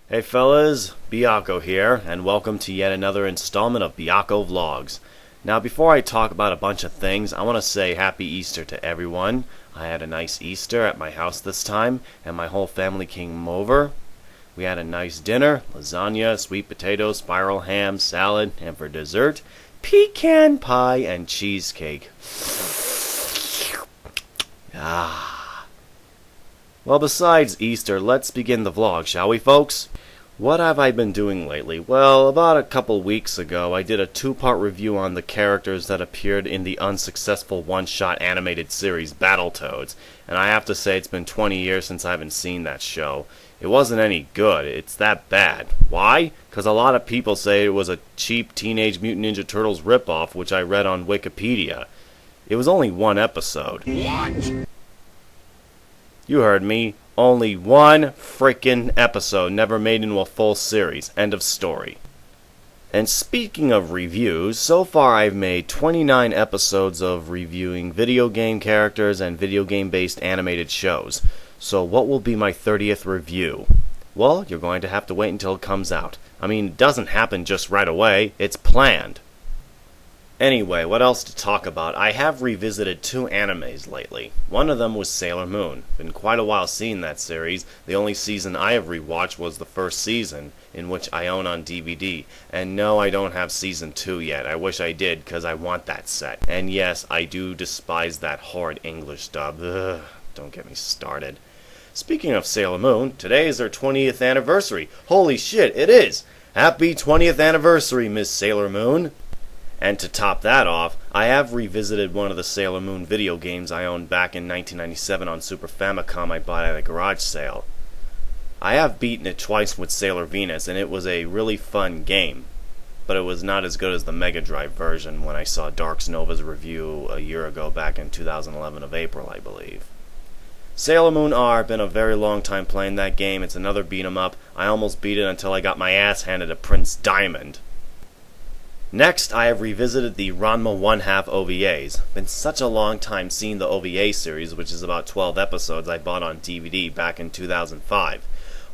Hey fellas, Byakko here, and welcome to yet another installment of Byakko Vlogs. Now before I talk about a bunch of things, I want to say Happy Easter to everyone. I had a nice Easter at my house this time, and my whole family came over. We had a nice dinner, lasagna, sweet potatoes, spiral ham, salad, and for dessert, pecan pie and cheesecake. Well, besides Easter, let's begin the vlog, shall we, folks? What have I been doing lately? Well, about a couple weeks ago, I did a two-part review on the characters that appeared in the unsuccessful one-shot animated series Battletoads, and I have to say it's been 20 years since I haven't seen that show. It wasn't any good. It's that bad. Why? Because a lot of people say it was a cheap Teenage Mutant Ninja Turtles ripoff, which I read on Wikipedia. It was only one episode. What? You heard me. Only one frickin' episode, never made into a full series. End of story. And speaking of reviews, so far I've made 29 episodes of reviewing video game characters and video game-based animated shows. So what will be my 30th review? Well, you're going to have to wait until it comes out. I mean, it doesn't happen just right away. It's planned. Anyway, what else to talk about? I have revisited two animes lately. One of them was Sailor Moon. Been quite a while seeing that series. The only season I have rewatched was the first season, in which I own on DVD. And no, I don't have season 2 yet. I wish I did, because I want that set. And yes, I do despise that horrid English dub. Ugh, don't get me started. Speaking of Sailor Moon, today is their 20th anniversary. Holy shit, it is! Happy 20th anniversary, Miss Sailor Moon! And to top that off, I have revisited one of the Sailor Moon video games I owned back in 1997 on Super Famicom I bought at a garage sale. I have beaten it twice with Sailor Venus, and it was a really fun game. But it was not as good as the Mega Drive version when I saw Darks Nova's review a year ago back in 2011 of April, I believe. Sailor Moon R, been a very long time playing that game. It's another beat 'em up. I almost beat it until I got my ass handed to Prince Diamond. Next, I have revisited the Ranma 1/2 OVAs. Been such a long time seeing the OVA series, which is about 12 episodes I bought on DVD back in 2005.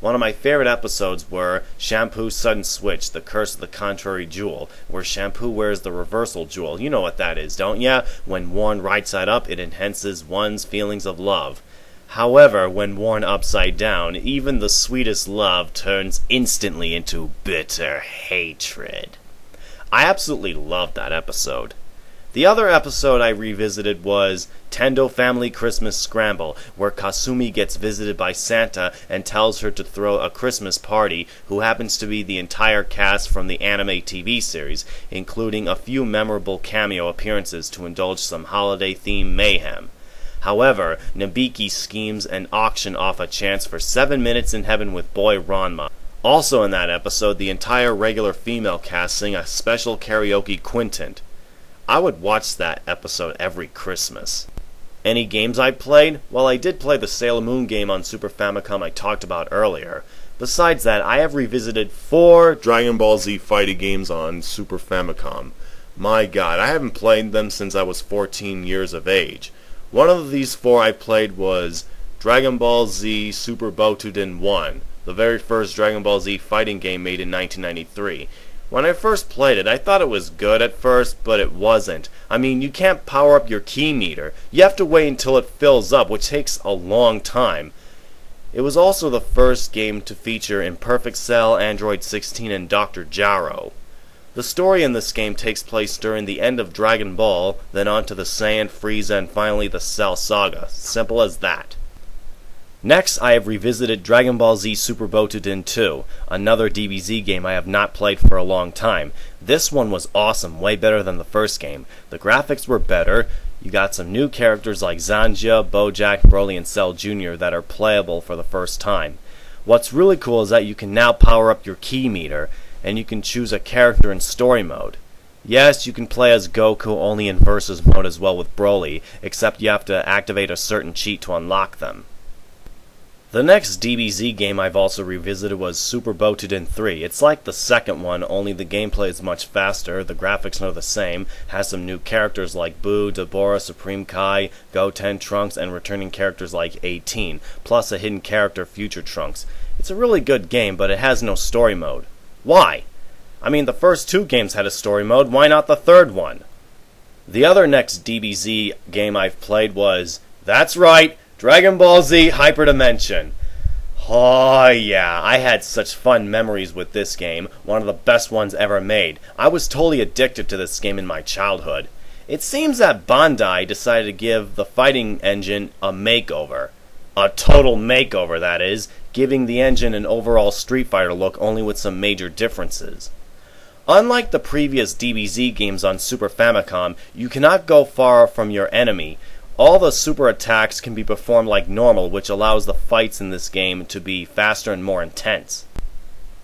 One of my favorite episodes were Shampoo's Sudden Switch, The Curse of the Contrary Jewel, where Shampoo wears the reversal jewel. You know what that is, don't ya? When worn right side up, it enhances one's feelings of love. However, when worn upside down, even the sweetest love turns instantly into bitter hatred. I absolutely loved that episode. The other episode I revisited was Tendo Family Christmas Scramble, where Kasumi gets visited by Santa and tells her to throw a Christmas party, who happens to be the entire cast from the anime TV series, including a few memorable cameo appearances to indulge some holiday-themed mayhem. However, Nabiki schemes and auction off a chance for 7 minutes in heaven with boy Ranma. Also in that episode, the entire regular female cast sing a special karaoke quintet. I would watch that episode every Christmas. Any games I played? Well, I did play the Sailor Moon game on Super Famicom I talked about earlier. Besides that, I have revisited 4 Dragon Ball Z fighting games on Super Famicom. My god, I haven't played them since I was 14 years of age. One of these 4 I played was Dragon Ball Z Super Botuden 1. The very first Dragon Ball Z fighting game made in 1993. When I first played it, I thought it was good at first, but it wasn't. I mean, you can't power up your key meter. You have to wait until it fills up, which takes a long time. It was also the first game to feature Imperfect Cell, Android 16, and Dr. Jaro. The story in this game takes place during the end of Dragon Ball, then on to the Saiyan, Frieza, and finally the Cell Saga. Simple as that. Next, I have revisited Dragon Ball Z Super Botuden 2, another DBZ game I have not played for a long time. This one was awesome, way better than the first game. The graphics were better, you got some new characters like Zanja, Bojack, Broly, and Cell Jr. that are playable for the first time. What's really cool is that you can now power up your key meter, and you can choose a character in story mode. Yes, you can play as Goku only in versus mode as well with Broly, except you have to activate a certain cheat to unlock them. The next DBZ game I've also revisited was Super Botuden 3. It's like the second one, only the gameplay is much faster, the graphics are the same, has some new characters like Boo, Deborah, Supreme Kai, Goten, Trunks, and returning characters like 18, plus a hidden character, Future Trunks. It's a really good game, but it has no story mode. Why? I mean, the first two games had a story mode, why not the third one? The other next DBZ game I've played was, that's right, Dragon Ball Z Hyperdimension. Oh yeah, I had such fun memories with this game, one of the best ones ever made. I was totally addicted to this game in my childhood. It seems that Bandai decided to give the fighting engine a makeover. A total makeover, that is, giving the engine an overall Street Fighter look, only with some major differences. Unlike the previous DBZ games on Super Famicom, you cannot go far from your enemy. All the super attacks can be performed like normal, which allows the fights in this game to be faster and more intense.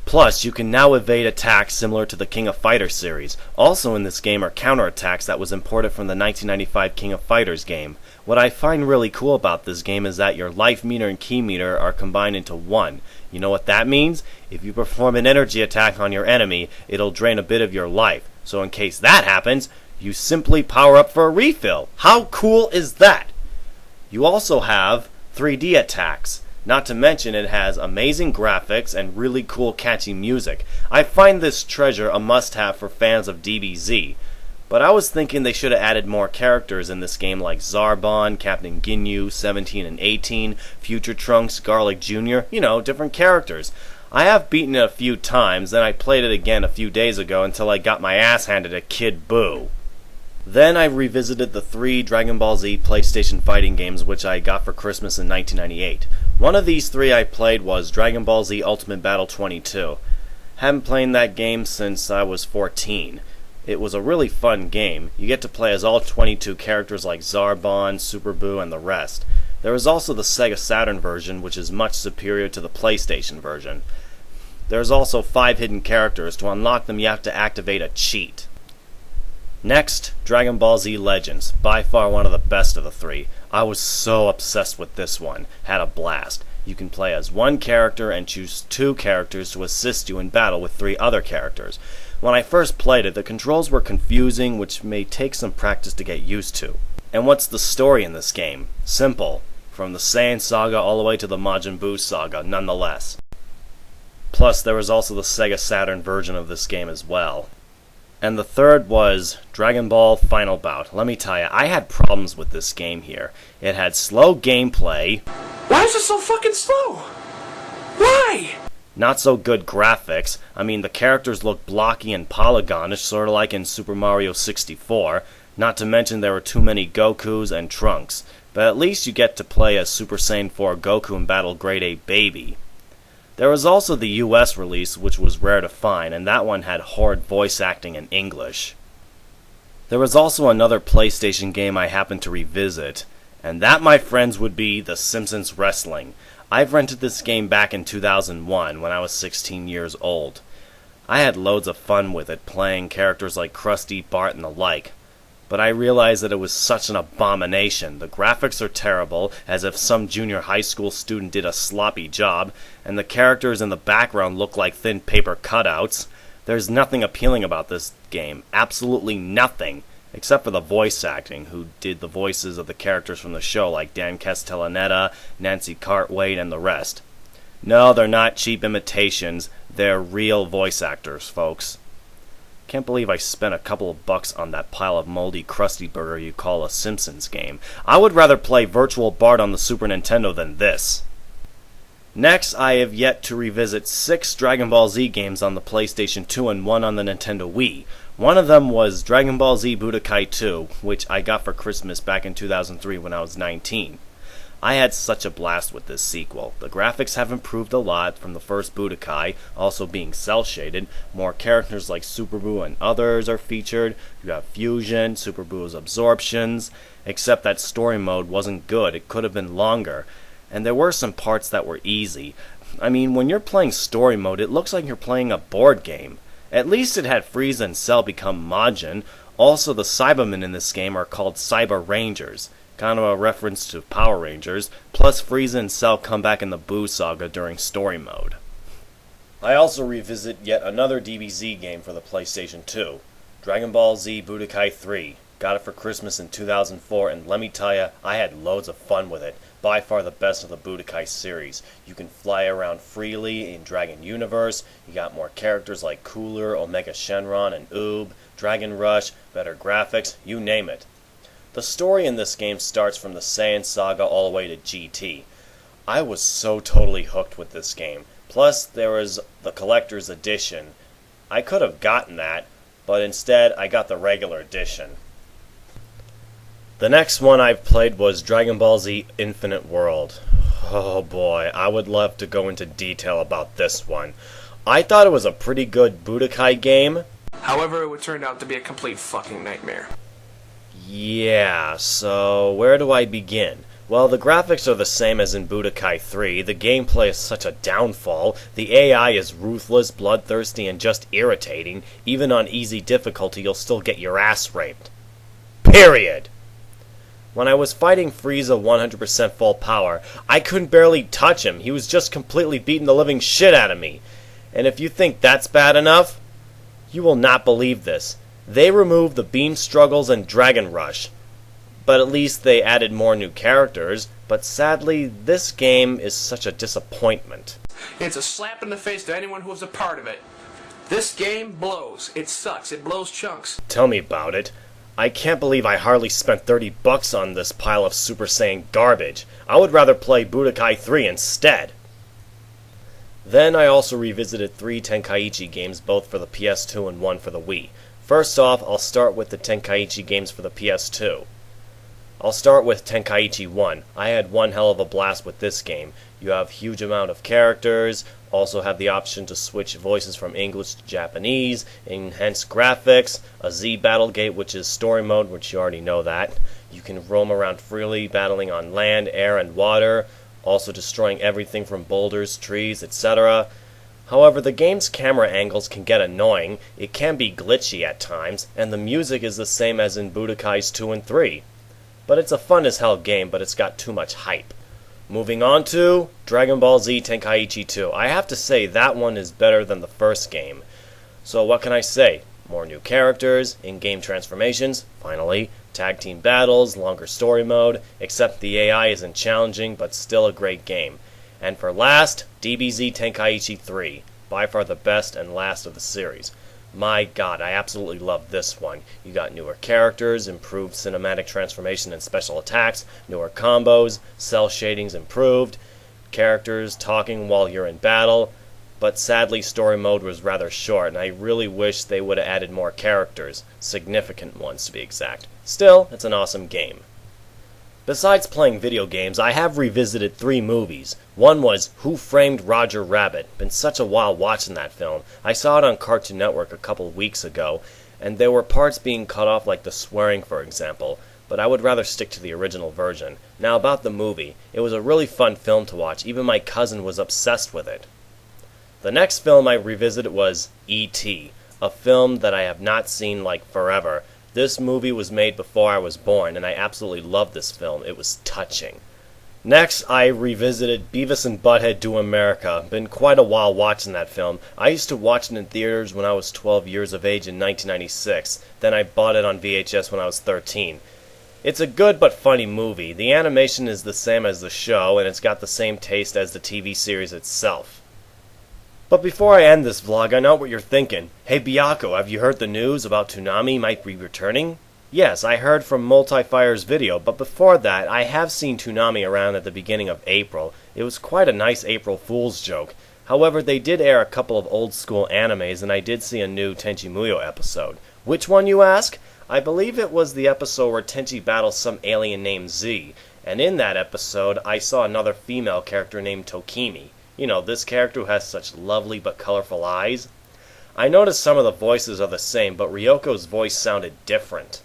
Plus, you can now evade attacks similar to the King of Fighters series. Also in this game are counterattacks that was imported from the 1995 King of Fighters game. What I find really cool about this game is that your life meter and ki meter are combined into one. You know what that means? If you perform an energy attack on your enemy, it'll drain a bit of your life. So in case that happens, you simply power up for a refill. How cool is that? You also have 3D attacks. Not to mention it has amazing graphics and really cool catchy music. I find this treasure a must-have for fans of DBZ. But I was thinking they should have added more characters in this game like Zarbon, Captain Ginyu, 17 and 18, Future Trunks, Garlic Jr., different characters. I have beaten it a few times, then I played it again a few days ago until I got my ass handed to Kid Boo. Then I revisited the 3 Dragon Ball Z PlayStation fighting games which I got for Christmas in 1998. One of these 3 I played was Dragon Ball Z Ultimate Battle 22. Haven't played that game since I was 14. It was a really fun game. You get to play as all 22 characters like Zarbon, Super Boo, and the rest. There is also the Sega Saturn version, which is much superior to the PlayStation version. There's also 5 hidden characters. To unlock them, you have to activate a cheat. Next, Dragon Ball Z Legends, by far one of the best of the 3. I was so obsessed with this one, had a blast. You can play as one character and choose 2 characters to assist you in battle with 3 other characters. When I first played it, the controls were confusing, which may take some practice to get used to. And what's the story in this game? Simple. From the Saiyan Saga all the way to the Majin Buu Saga, nonetheless. Plus, there was also the Sega Saturn version of this game as well. And the third was Dragon Ball Final Bout. Let me tell you, I had problems with this game here. It had slow gameplay. Why is it so fucking slow? Why? Not so good graphics. I mean, the characters look blocky and polygonish, sort of like in Super Mario 64. Not to mention there were too many Gokus and Trunks. But at least you get to play as Super Saiyan 4 Goku and battle Grade 8 Baby. There was also the US release, which was rare to find, and that one had horrid voice acting in English. There was also another PlayStation game I happened to revisit, and that, my friends, would be The Simpsons Wrestling. I've rented this game back in 2001, when I was 16 years old. I had loads of fun with it, playing characters like Krusty, Bart, and the like. But I realized that it was such an abomination. The graphics are terrible, as if some junior high school student did a sloppy job, and the characters in the background look like thin paper cutouts. There's nothing appealing about this game. Absolutely nothing. Except for the voice acting, who did the voices of the characters from the show, like Dan Castellaneta, Nancy Cartwright, and the rest. No, they're not cheap imitations. They're real voice actors, folks. Can't believe I spent a couple of bucks on that pile of moldy Krusty Burger you call a Simpsons game. I would rather play Virtual Bart on the Super Nintendo than this. Next, I have yet to revisit 6 Dragon Ball Z games on the PlayStation 2 and 1 on the Nintendo Wii. One of them was Dragon Ball Z Budokai 2, which I got for Christmas back in 2003 when I was 19. I had such a blast with this sequel. The graphics have improved a lot from the first Budokai, also being cel-shaded. More characters like Super Buu and others are featured. You have Fusion, Super Buu's absorptions, except that story mode wasn't good. It could have been longer. And there were some parts that were easy. I mean, when you're playing story mode, it looks like you're playing a board game. At least it had Frieza and Cell become Majin. Also, the Cybermen in this game are called Cyber Rangers. kind of a reference to Power Rangers, plus Frieza and Cell come back in the Boo Saga during story mode. I also revisit yet another DBZ game for the PlayStation 2, Dragon Ball Z Budokai 3. Got it for Christmas in 2004, and let me tell ya, I had loads of fun with it. By far the best of the Budokai series. You can fly around freely in Dragon Universe, you got more characters like Cooler, Omega Shenron, and Oob, Dragon Rush, better graphics, you name it. The story in this game starts from the Saiyan Saga all the way to GT. I was so totally hooked with this game. Plus, there was the Collector's Edition. I could have gotten that, but instead I got the regular edition. The next one I've played was Dragon Ball Z Infinite World. Oh boy, I would love to go into detail about this one. I thought it was a pretty good Budokai game. However, it would turn out to be a complete fucking nightmare. Yeah, so where do I begin? Well, the graphics are the same as in Budokai 3, the gameplay is such a downfall, the AI is ruthless, bloodthirsty, and just irritating. Even on easy difficulty, you'll still get your ass raped. Period! When I was fighting Frieza 100% full power, I couldn't barely touch him. He was just completely beating the living shit out of me. And if you think that's bad enough, you will not believe this. They removed the beam struggles and Dragon Rush. But at least they added more new characters. But sadly, this game is such a disappointment. It's a slap in the face to anyone who was a part of it. This game blows. It sucks. It blows chunks. Tell me about it. I can't believe I hardly spent $30 on this pile of Super Saiyan garbage. I would rather play Budokai 3 instead. Then I also revisited 3 Tenkaichi games, both for the PS2 and one for the Wii. First off, I'll start with the Tenkaichi games for the PS2. I'll start with Tenkaichi 1. I had one hell of a blast with this game. You have a huge amount of characters, also have the option to switch voices from English to Japanese, enhanced graphics, a Z battle gate which is story mode, which you already know that. You can roam around freely, battling on land, air, and water, also destroying everything from boulders, trees, etc. However, the game's camera angles can get annoying, it can be glitchy at times, and the music is the same as in Budokais 2 and 3. But it's a fun as hell game, but it's got too much hype. Moving on to Dragon Ball Z Tenkaichi 2. I have to say that one is better than the first game. So what can I say? More new characters, in-game transformations, finally, tag team battles, longer story mode, except the AI isn't challenging, but still a great game. And for last, DBZ Tenkaichi 3. By far the best and last of the series. My god, I absolutely love this one. You got newer characters, improved cinematic transformation and special attacks, newer combos, cell shadings improved, characters talking while you're in battle, but sadly story mode was rather short and I really wish they would have added more characters, significant ones to be exact. Still, it's an awesome game. Besides playing video games, I have revisited 3 movies. One was Who Framed Roger Rabbit. Been such a while watching that film. I saw it on Cartoon Network a couple weeks ago, and there were parts being cut off like the swearing for example, but I would rather stick to the original version. Now about the movie, it was a really fun film to watch, even my cousin was obsessed with it. The next film I revisited was E.T., a film that I have not seen like forever. This movie was made before I was born, and I absolutely loved this film. It was touching. Next, I revisited Beavis and Butthead Do America. Been quite a while watching that film. I used to watch it in theaters when I was 12 years of age in 1996. Then I bought it on VHS when I was 13. It's a good but funny movie. The animation is the same as the show, and it's got the same taste as the TV series itself. But before I end this vlog, I know what you're thinking. Hey Byakko, have you heard the news about Toonami might be returning? Yes, I heard from Multifire's video, but before that, I have seen Toonami around at the beginning of April. It was quite a nice April Fool's joke. However, they did air a couple of old school animes, and I did see a new Tenchi Muyo episode. Which one, you ask? I believe it was the episode where Tenchi battles some alien named Z, and in that episode, I saw another female character named Tokimi. You know, this character who has such lovely but colorful eyes. I noticed some of the voices are the same, but Ryoko's voice sounded different.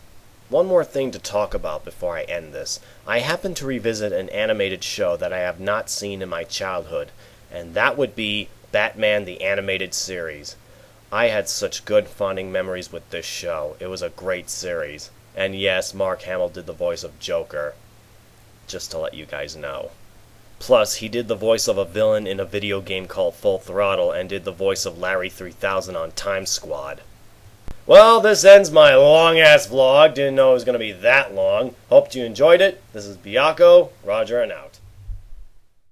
One more thing to talk about before I end this. I happened to revisit an animated show that I have not seen in my childhood, and that would be Batman the Animated Series. I had such good fonding memories with this show. It was a great series. And yes, Mark Hamill did the voice of Joker. just to let you guys know. Plus, he did the voice of a villain in a video game called Full Throttle and did the voice of Larry 3000 on Time Squad. Well, this ends my long-ass vlog. Didn't know it was going to be that long. Hoped you enjoyed it. This is Byakko. Roger and out.